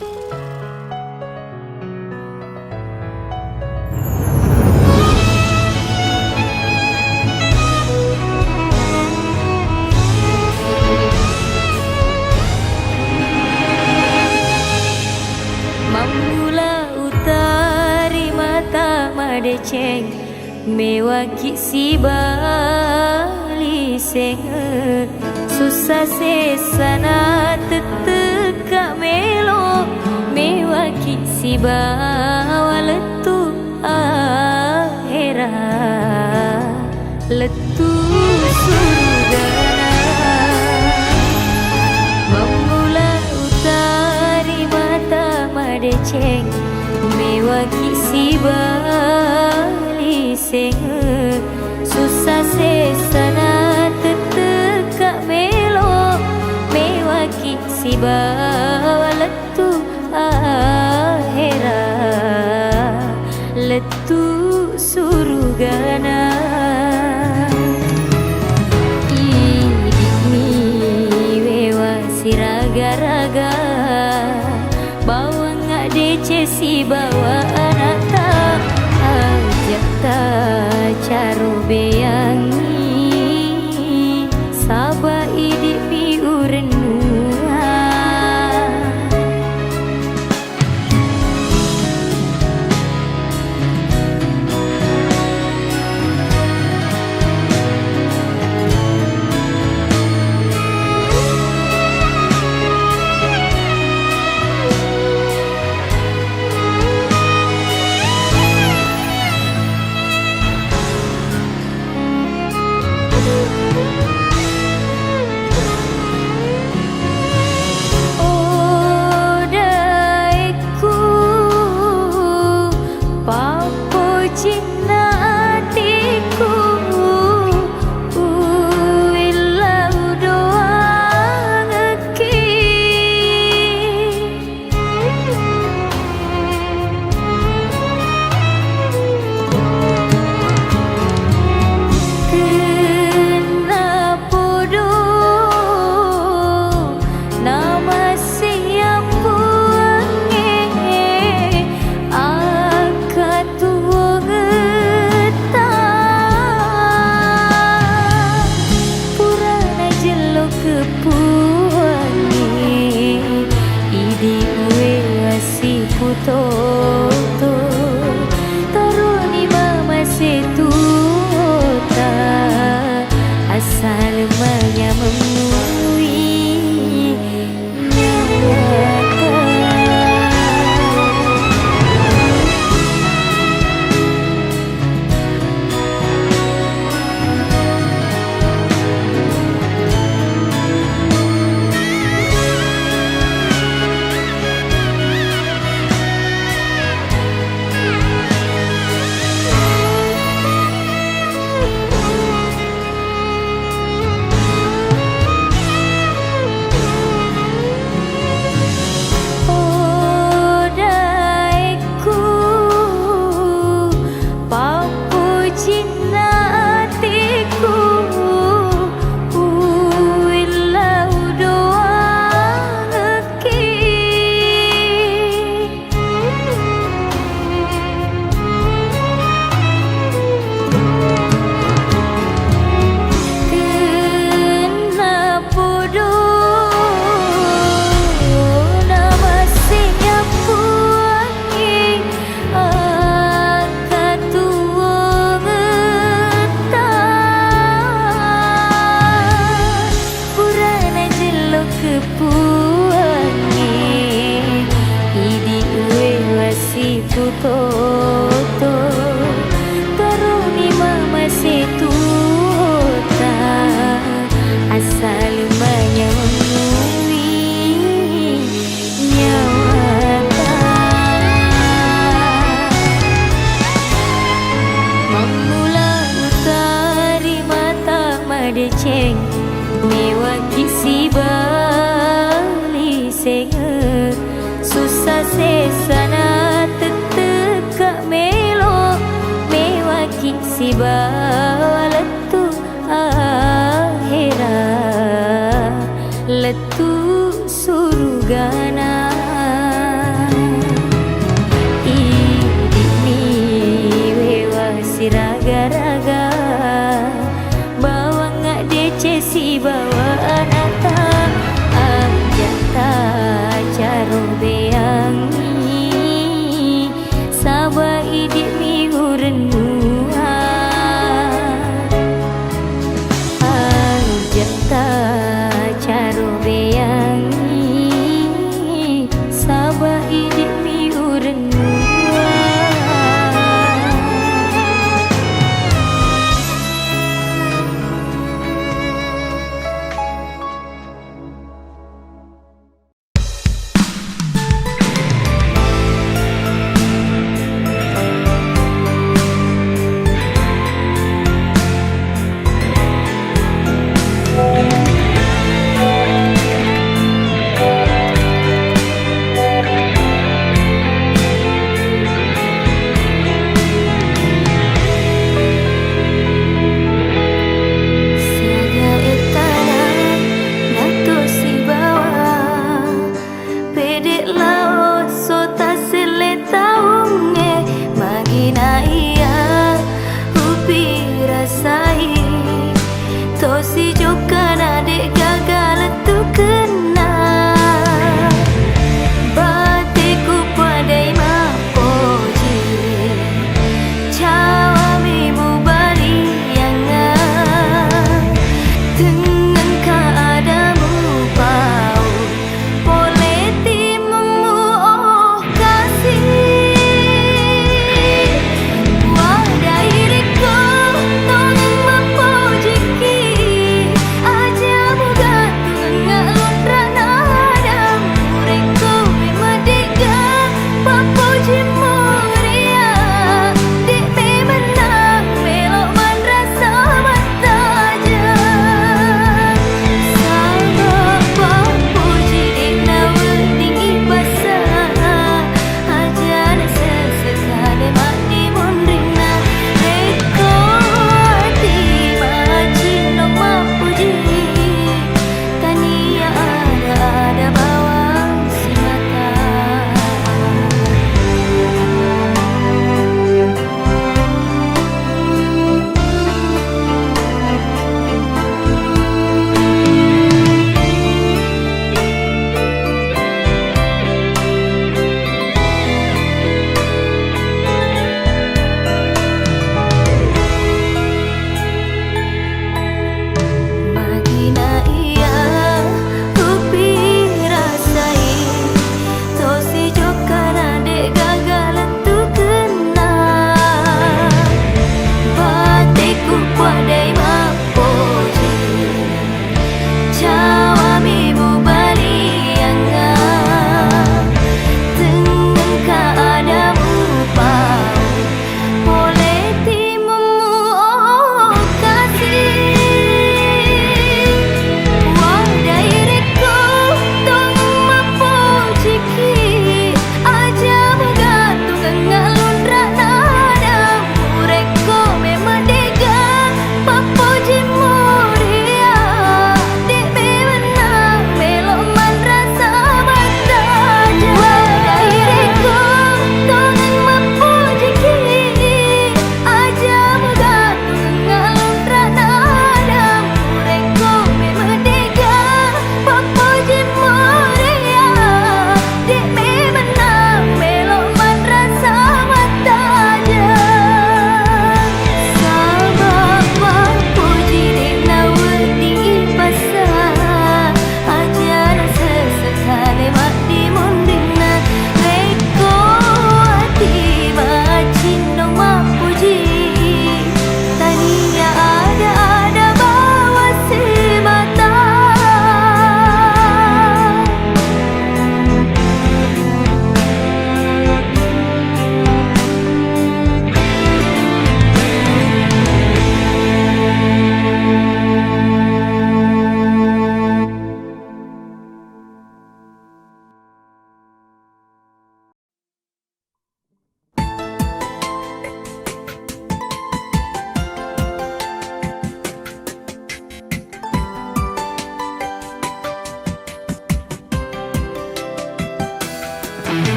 Mamula utari mata madeceng mewaki si bali senge susah sesana teteka melo mewaki si bawa letu ahera letu surga. Mamula utari mata madeceng mewaki si bali senge susah sesana teteka melo mewaki si bawa letu ahera letu surgana. Ini wewa si raga-raga bawa ngak dece si bawa anak tak ajak tak caro beyangi sabah idik mi urenua. Toto toruni mama setuta asal menyamui nyata. Toto toruni mama setuta asal menyamui nyawata. Mamula utari mata madeceng mewaki si bali senge susah sesana teteka melo mewaki si bawa letu ahera letu surgana. ide mi urenua. Tosi jokan adik gagal tu kena batiku padai mapoji cawami bubali yang dengan keadamu pau boleh timumu oh kasih wadai diriku tolong mapoji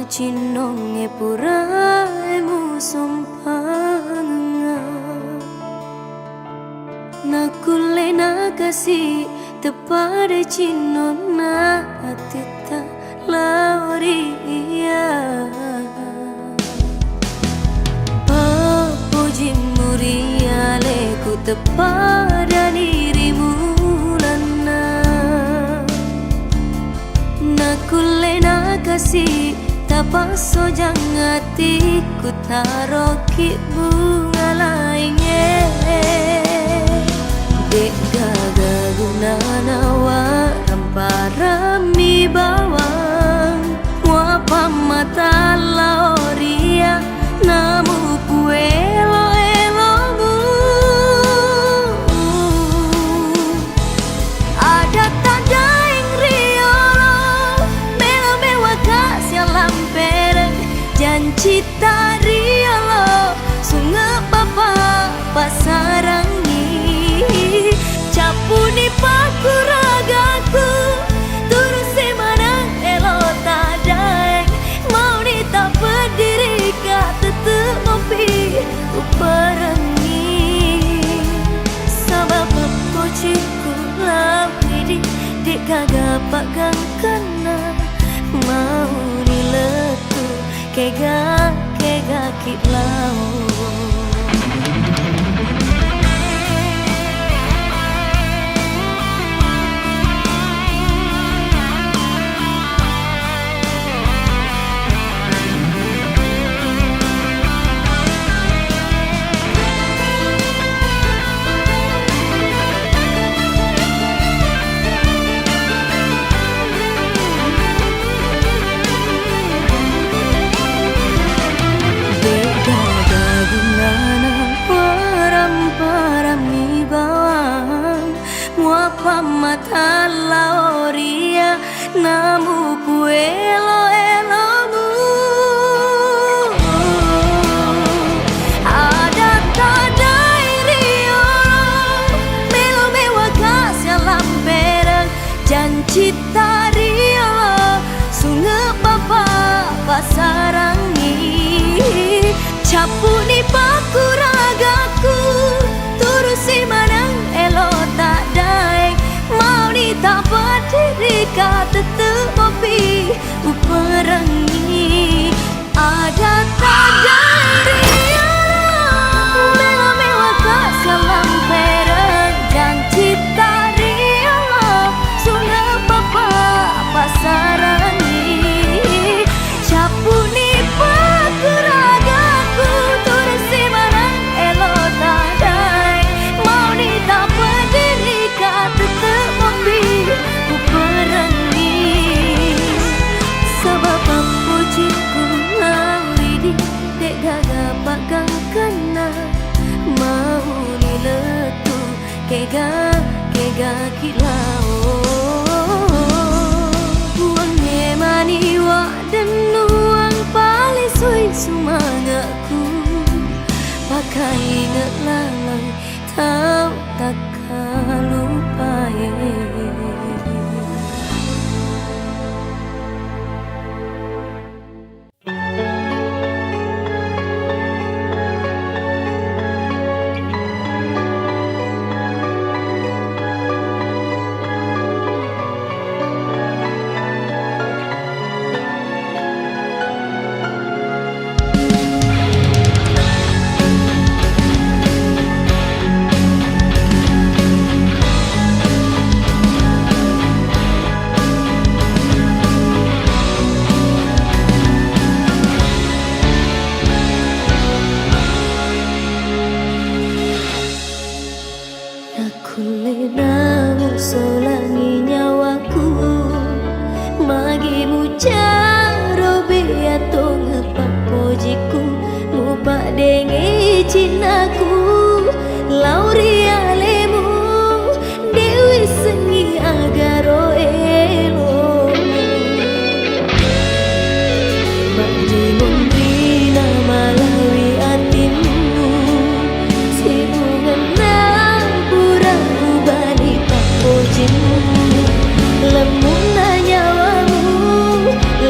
Cinong e purai mu sompanga nakule nakasi tepada cinong na atita lawa tepada dirimu lana nakulena kasih tapaso jangatiku taroki bunga lainnya dek gaga gunana waram parami bawang wapa mata laoria namu puelo elomu ada tanda yang riolo melo mewa kasih lampereng janji tariolo sungai papa pasarangi capuni paku ragaku turun semanang elo tadaeng mau nita berdiri kata ngopi uparangi sabab pociku lawidi dek kagak pagang kena mau diletu kega kitlau mata laoria namu puelo elomu ada tanda iriolo melo mewa kasih lamperang janji tariolo sungai papa pasarangi capuni paku ragaku turusi manang elo tak daeng mau nita berdiri kata ngopi uparangi ada tanda riolo melo mewa kasih lamperang janji tariolo sungai papa pasarangi capuni paku ragaku turusi manang elo tak daeng mau nita berdiri kata ngopi uparangi sabab pujiku lawidi dek gagak pagang kena mau diletu kega kilau buang nemani wak dan nuang palisui semangatku pakai inget lalai tau takkan lupain namu solangi nyawaku magimu caro beato ngepak pojiku mupak dengi cinaku lauria lemu dewi sengi agaro elo bagi membina malawi hatimu sibungan lemuna nyawamu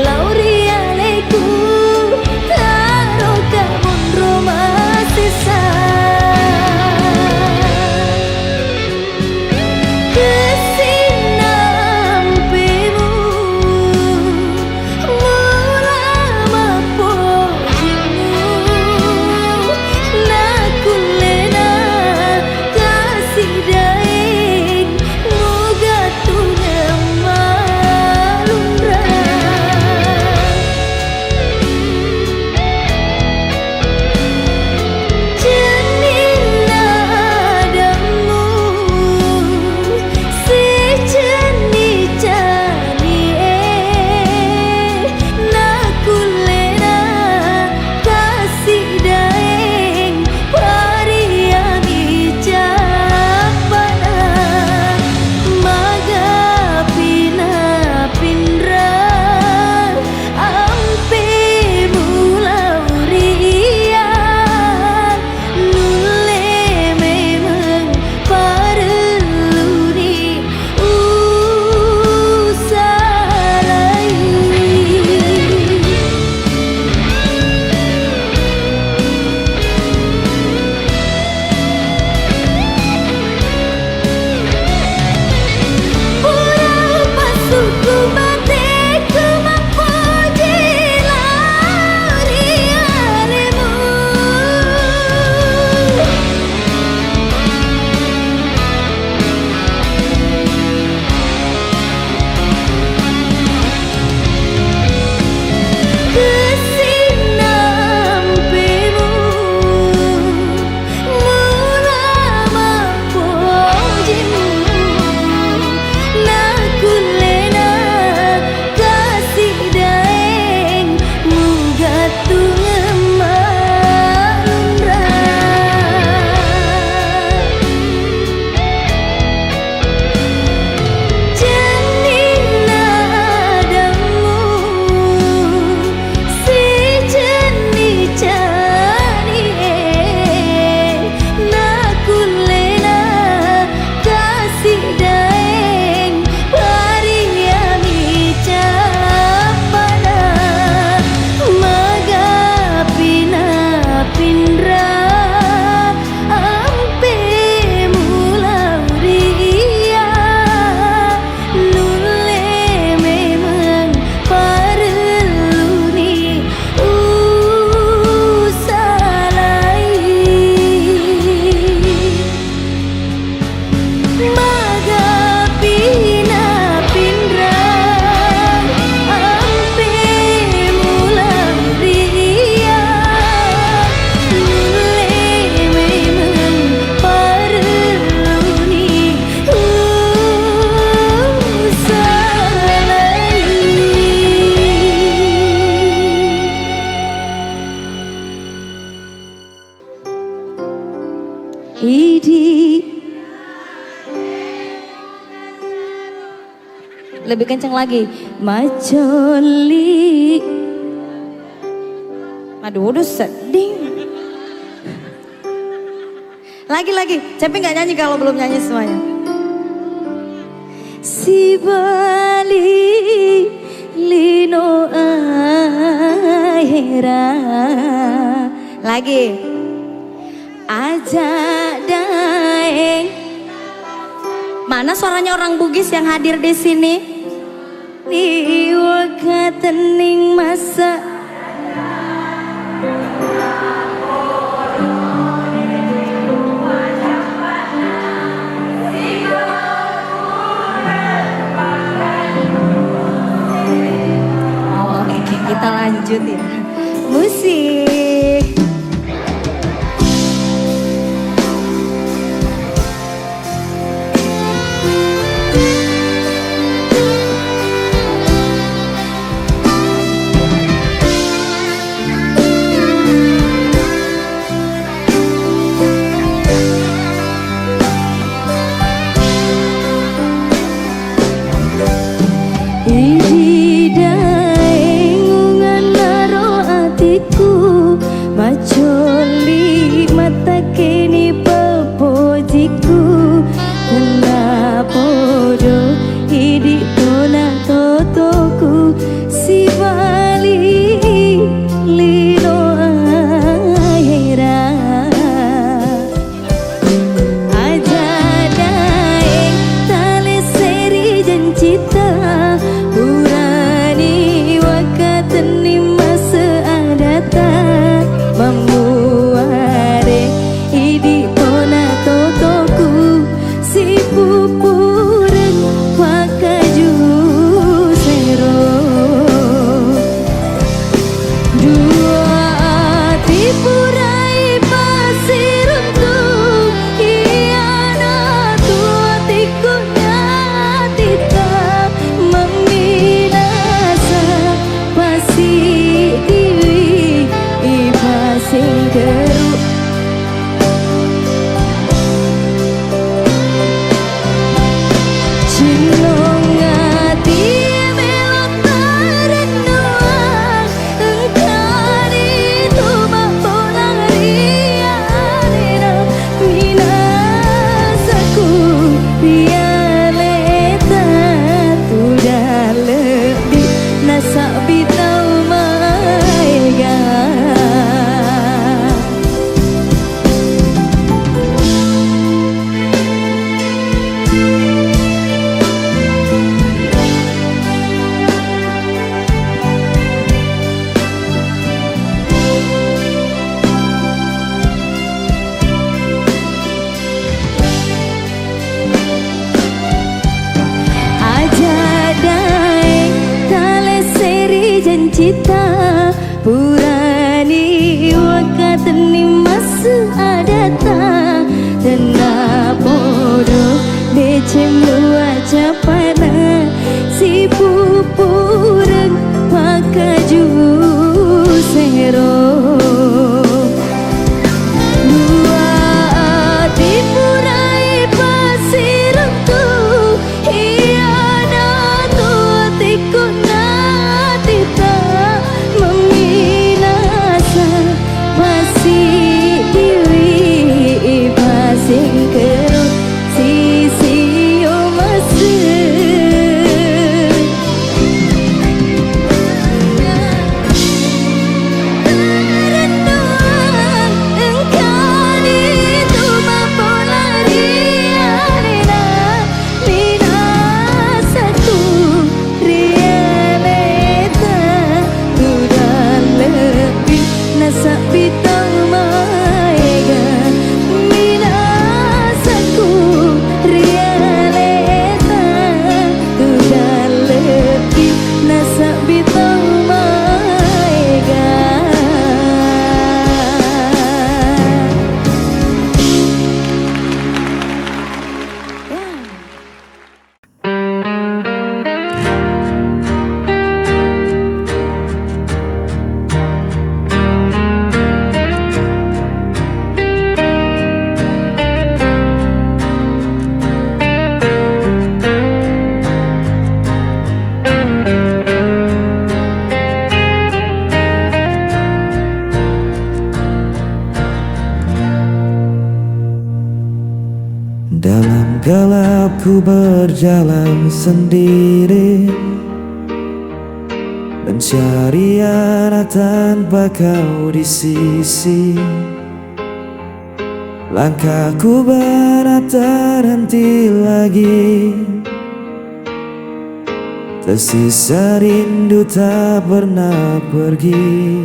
lauria leku taro kamun roma sisa kesinampimu mula mapo Lebih kencang lagi. Macoli. Aduh, udah sedih. Lagi. Cepi nggak nyanyi kalau belum nyanyi semuanya. Si Bali lino akhira. Lagi. Aja daeng. Mana suaranya orang Bugis yang hadir di sini? Di wakatening masa oke, kita lanjut ya. Musik. Macoli mata kini pepojiku kena podo hidik tona totoku si Bali lino akhira aja daeng tali seri jencita urani wakateni masa adata memuare idi pona totoku si pupureng wakaju sero dua tipurai pasir untuk iana tua tikunya tita meminasa pasi diwi sing geruk cinong ngati melok tarenduang engkari tumak polang rianina minasaku rialeta tudah lebih nasak bitau maega. Cita purani wakateni masa adata tena podo decemu aja pana si pupureng wakaju sero dua tipurai pasir untuk iana tua tikuna tita meminasa masih diwi pasing kerut sisi yo masih renduang engkani tuma polarianina minasaku rialeta udah lebih nasak bitang maega minasaku rialeta udah lebih nasak bitang maega. Aku berjalan sendiri, mencari arah tanpa kau di sisi. Langkahku berat terhenti lagi, tersisa rindu tak pernah pergi.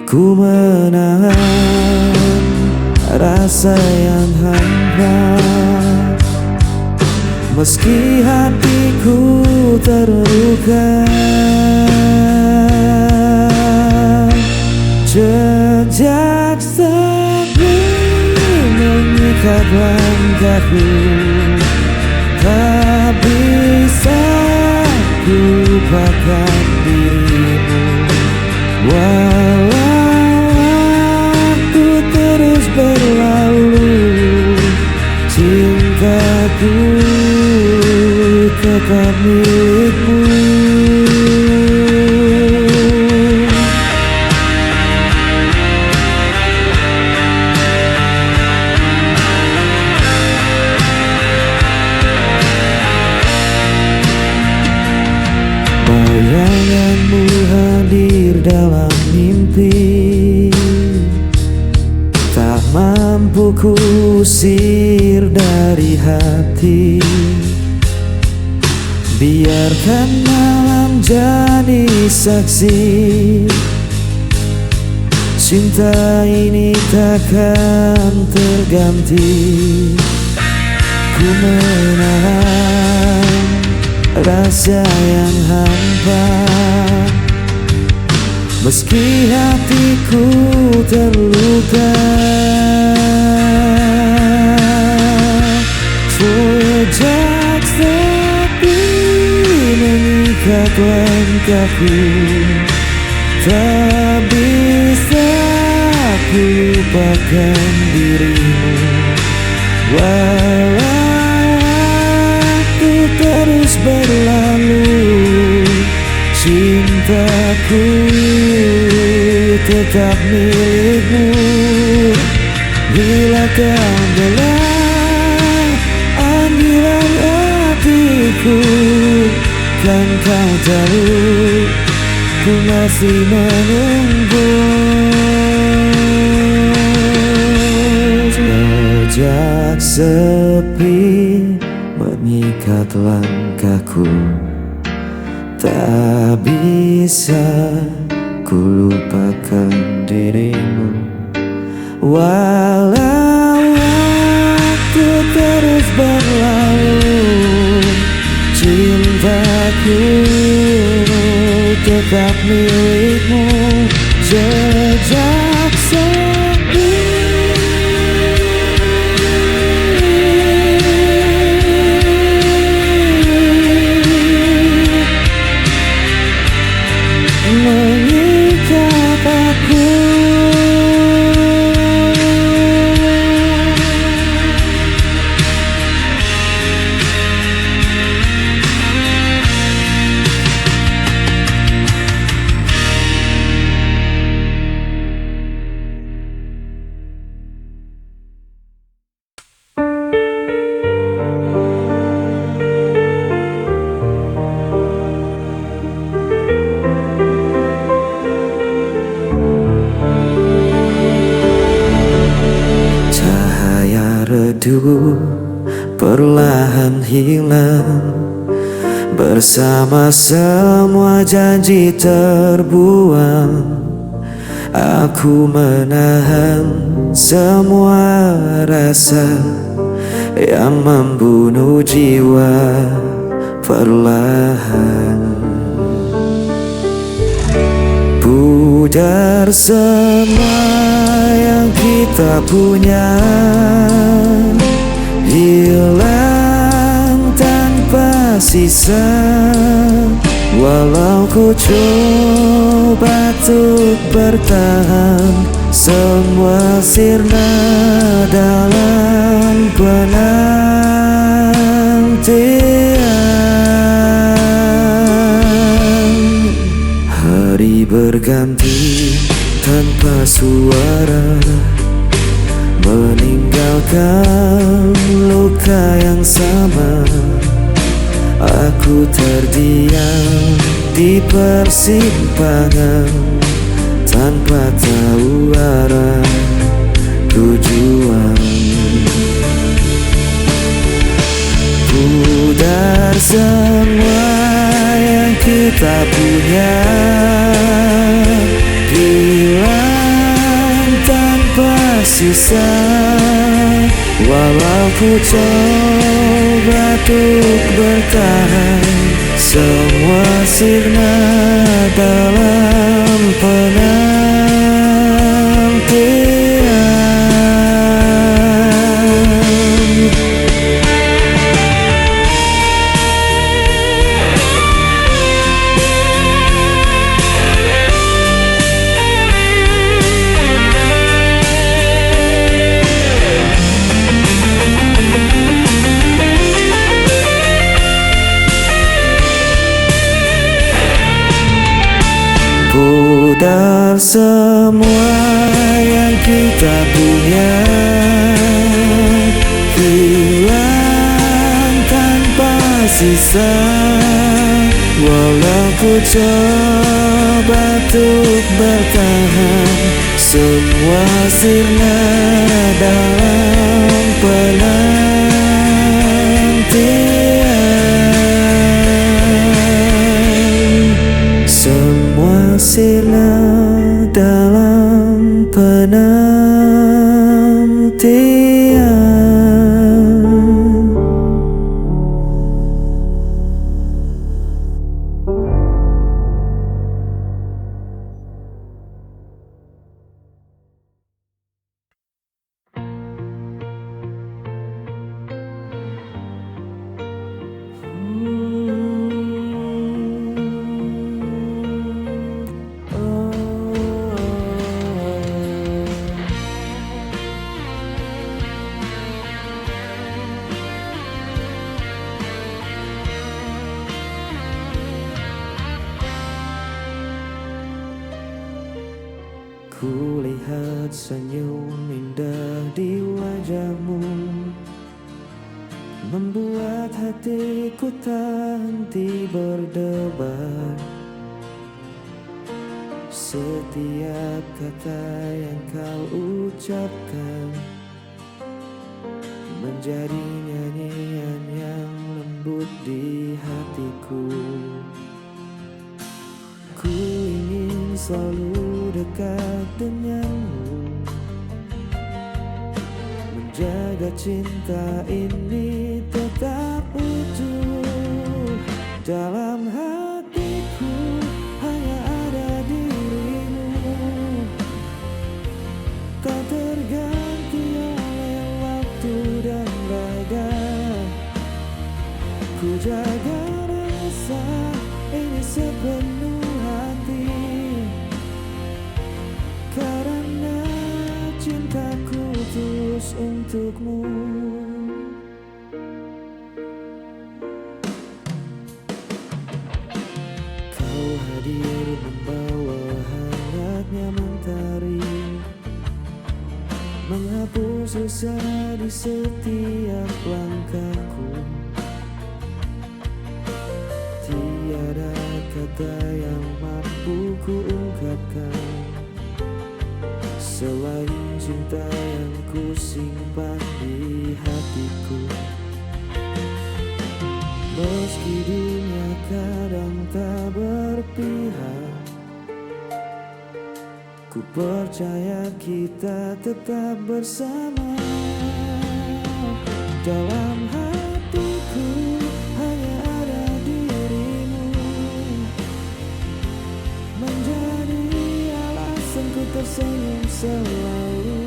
Ku menahan rasa yang hampa, meski hatiku terluka. Jejak sepi mengikat langkahku, tak bisa ku lupakan dirimu. Walau waktu terus berlalu, cintaku tetap milikmu. Bayanganmu hadir dalam mimpi, tak mampu kusir dari hati. Biarkan malam jadi saksi, cinta ini takkan terganti. Ku menahan rasa yang hampa, meski hatiku terluka. Jejak sepi mengikat langkahku, tak bisa ku lupakan dirimu. Walau waktu terus berlalu, cintaku tetap milikmu. Bila kau bilang panggilan hatiku, kan kau tahu ku masih menunggu. Jejak sepi mengikat langkahku, tak bisa ku lupakan dirimu. Walau waktu terus berlalu, cintaku tetap milikmu. Jejak sepi mengikat aku. Perlahan hilang bersama semua janji terbuang. Aku menahan semua rasa yang membunuh jiwa perlahan. Pudar semua yang kita punya, hilang tanpa sisa. Walau ku coba untuk bertahan, semua sirna dalam penantian. Hari berganti tanpa suara, meninggalkan luka yang sama. Aku terdiam di persimpangan tanpa tahu arah tujuan. Pudar semua yang kita punya, hilang tanpa sisa. Walau ku coba untuk bertahan, semua sirna dalam penantian. Pudar semua yang kita punya, hilang tanpa sisa. Walau ku coba untuk bertahan, semua sirna dalam penantian. Semua sirna dalam penantian. Kulihat senyum indah di wajahmu, membuat hatiku tak henti berdebar. Setiap kata yang kau ucapkan menjadi nyanyian yang lembut di hatiku. Ku ingin selalu dekat denganmu, menjaga cinta ini tetap utuh. Dalam hatiku hanya ada dirimu, tak terganti oleh waktu dan raga. Ku jaga rasa ini sepenuh hati, karena cintaku tulus untukmu. Kau hadir membawa hangatnya mentari, menghapus rasa di setiap langkahku. Tiada kata yang mampu ku ungkapkan selain cinta yang ku simpan di hatiku. Meski dunia kadang tak berpihak, ku percaya kita tetap bersama. Dalam hatiku hanya ada dirimu, menjadi alasanku tersenyum selalu.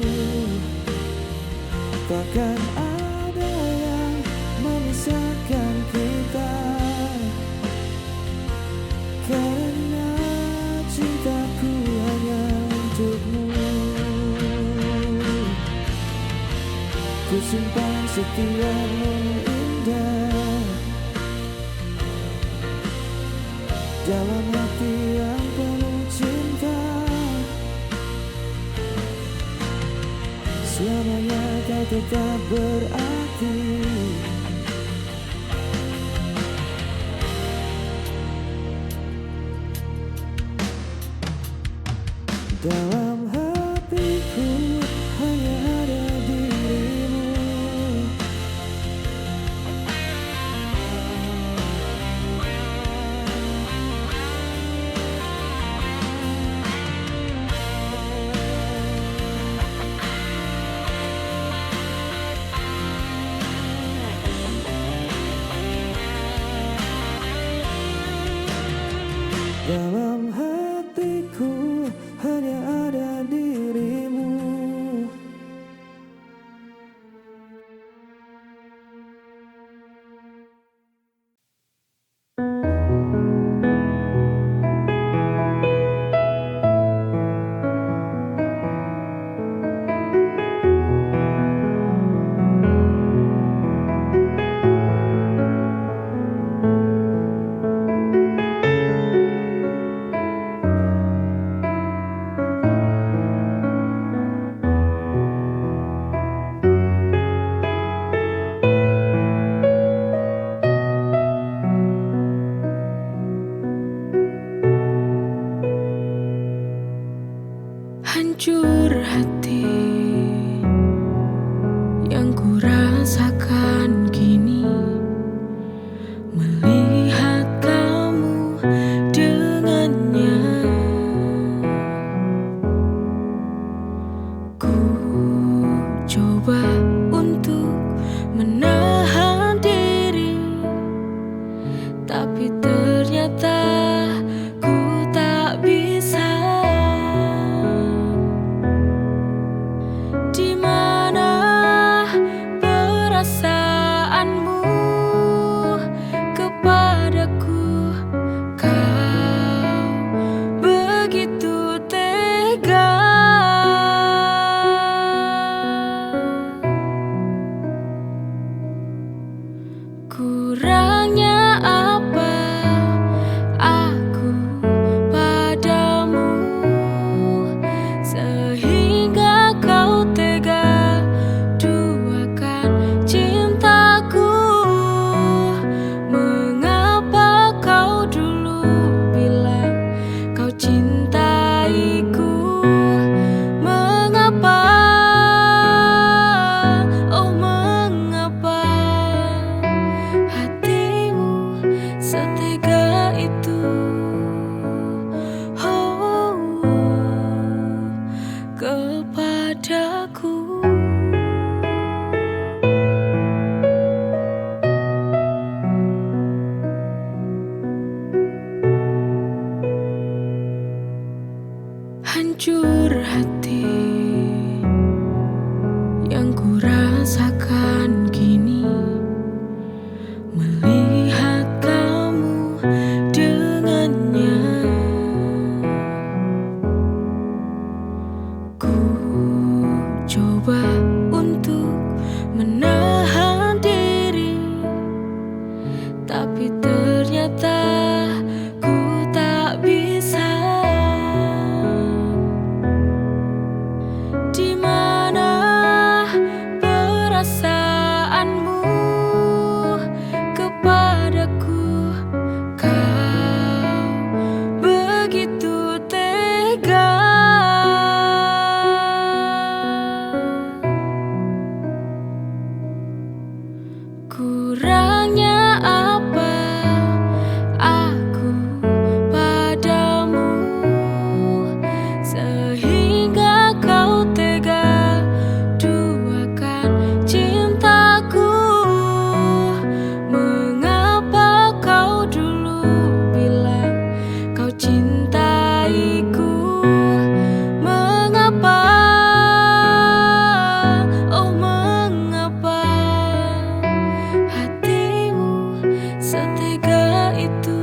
Takkan ada yang memisahkan kita, karena cintaku hanya untukmu. Ku simpan setiapmu indah dalam hati yang penuh cinta. Selamanya berarti. Dalam hatiku hanya ada dirimu. Dalam hatiku hanya ada dirimu. Hancur hati yang ku rasakan kini, melihat kamu dengannya. Ku coba untuk menahan diri, tapi ternyata ku tak bisa. Di mana perasaanmu kepadaku? Kau begitu tega. Kurangnya apa aku padamu sehingga kau tega duakan cintaku? Mengapa kau dulu bilang kau cintaiku? Mengapa, oh mengapa hatimu setega itu? Oh, kepadaku. Hancur hati yang ku rasakan kini, melihat kamu dengannya. Ku coba untuk menahan diri, tapi ternyata ku tak bisa. Di mana perasaanmu kepadaku? Kau begitu tega. Kurangnya apa aku padamu sehingga kau tega duakan cintaku? Mengapa kau dulu bilang kau cintaiku? Mengapa, oh mengapa hatimu setega itu?